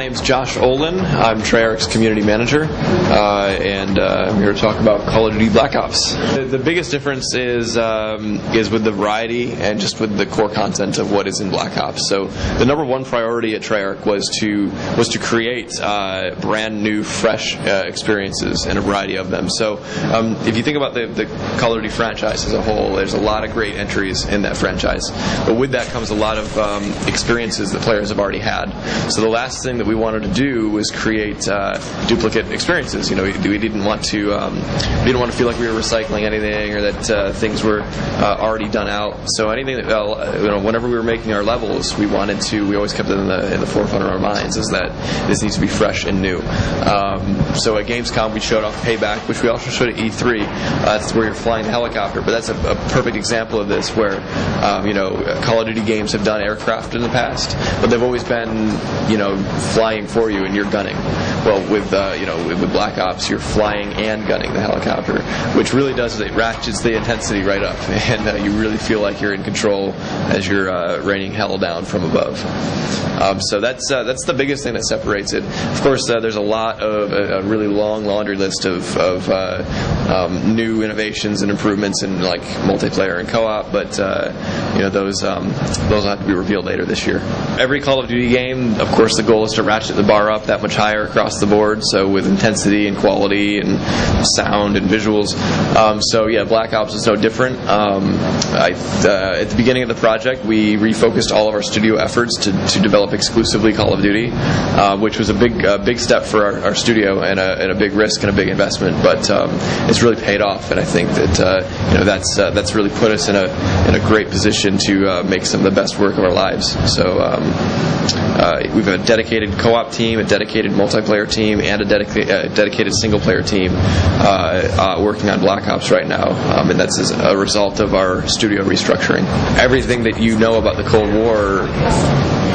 name's Josh Olin. I'm Treyarch's community manager, and I'm here to talk about Call of Duty Black Ops. The biggest difference is with the variety and just with the core content of what is in Black Ops. So the number one priority at Treyarch was to create brand new, fresh experiences and a variety of them. So if you think about the Call of Duty franchise as a whole, there's a lot of great entries in that franchise, but with that comes a lot of experiences that players have already had. So the last thing that we wanted to do was create duplicate experiences. You know, we didn't want to feel like we were recycling anything, or that things were already done out. So anything that whenever we were making our levels, we always kept it in the forefront of our minds, is that this needs to be fresh and new. So at Gamescom we showed off Payback, which we also showed at E3. That's where you're flying the helicopter, but that's a perfect example of this, where Call of Duty games have done aircraft in the past, but they've always been flying for you and you're gunning. Well, with Black Ops, you're flying and gunning the helicopter, which really does, it ratchets the intensity right up, and you really feel like you're in control as you're raining hell down from above. So that's the biggest thing that separates it. Of course, there's a really long laundry list of new innovations and improvements in like multiplayer and co-op, but those will have to be revealed later this year. Every Call of Duty game, of course, the goal is to ratchet the bar up that much higher across the board, so with intensity and quality and sound and visuals. So yeah, Black Ops is no different. At the beginning of the project, we refocused all of our studio efforts to develop exclusively Call of Duty, which was a big step for our studio, and a big risk and a big investment, but it's really paid off, and I think that that's really put us in a great position to make some of the best work of our lives. So we've a dedicated co-op team, a dedicated multiplayer team, and a dedicated single-player team working on Black Ops right now, and that's as a result of our studio restructuring. Everything that you know about the Cold War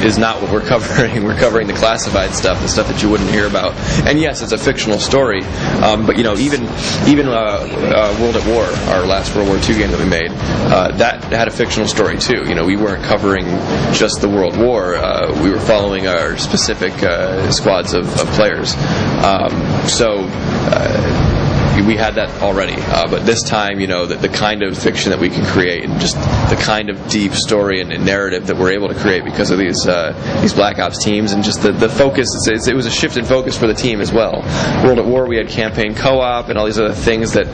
is not what we're covering. We're covering the classified stuff, the stuff that you wouldn't hear about. And yes, it's a fictional story, but even World at War, our last World War II game that we made, that had a fictional story too. We weren't covering just the World War. We were following our specific squads of players. We had that already, but this time, the kind of fiction that we can create, and just the kind of deep story and narrative that we're able to create because of these Black Ops teams, and just the focus. It was a shift in focus for the team as well. World at War, we had campaign co-op and all these other things that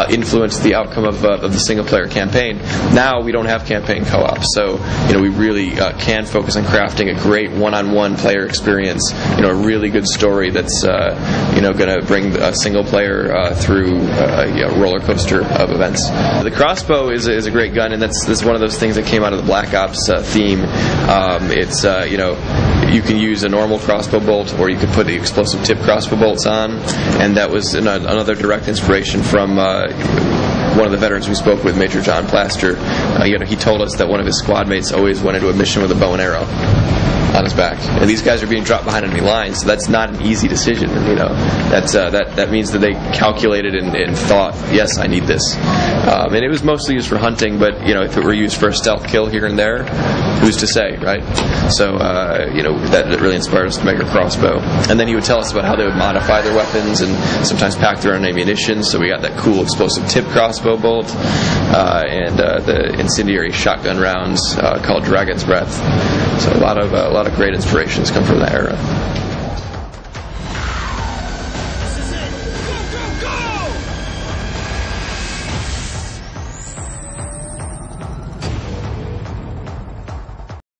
influenced the outcome of the single-player campaign. Now we don't have campaign co-op, so we really can focus on crafting a great one-on-one player experience. A really good story that's going to bring a single-player through a roller coaster of events. The crossbow is a great gun, and that's one of those things that came out of the Black Ops theme. It's you can use a normal crossbow bolt, or you could put the explosive tip crossbow bolts on, and that was another direct inspiration from one of the veterans we spoke with, Major John Plaster. He told us that one of his squad mates always went into a mission with a bow and arrow on his back, and these guys are being dropped behind enemy lines, so that's not an easy decision. That means that they calculated and thought, yes, I need this, and it was mostly used for hunting, but if it were used for a stealth kill here and there, who's to say, right? So that really inspired us to make a crossbow. And then he would tell us about how they would modify their weapons and sometimes pack their own ammunition. So we got that cool explosive tip crossbow bolt, and the incendiary shotgun rounds called Dragon's Breath. So a lot of great inspirations come from that era.